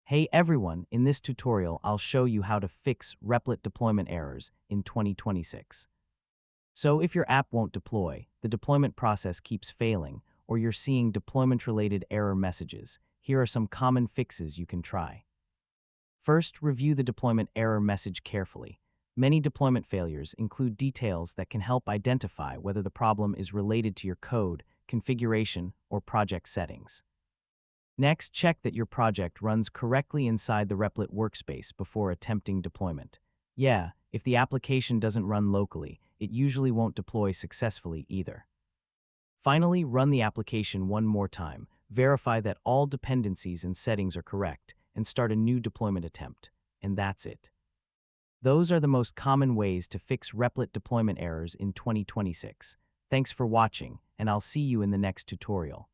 Hey everyone, in this tutorial I'll show you how to fix Replit deployment errors in 2026. So if your app won't deploy, the deployment process keeps failing, or you're seeing deployment-related error messages, here are some common fixes you can try. First, review the deployment error message carefully. Many deployment failures include details that can help identify whether the problem is related to your code, configuration, or project settings. Next, check that your project runs correctly inside the Replit workspace before attempting deployment. Yeah, if the application doesn't run locally, it usually won't deploy successfully either. Finally, run the application one more time, verify that all dependencies and settings are correct, and start a new deployment attempt. And that's it. Those are the most common ways to fix Replit deployment errors in 2026. Thanks for watching, and I'll see you in the next tutorial.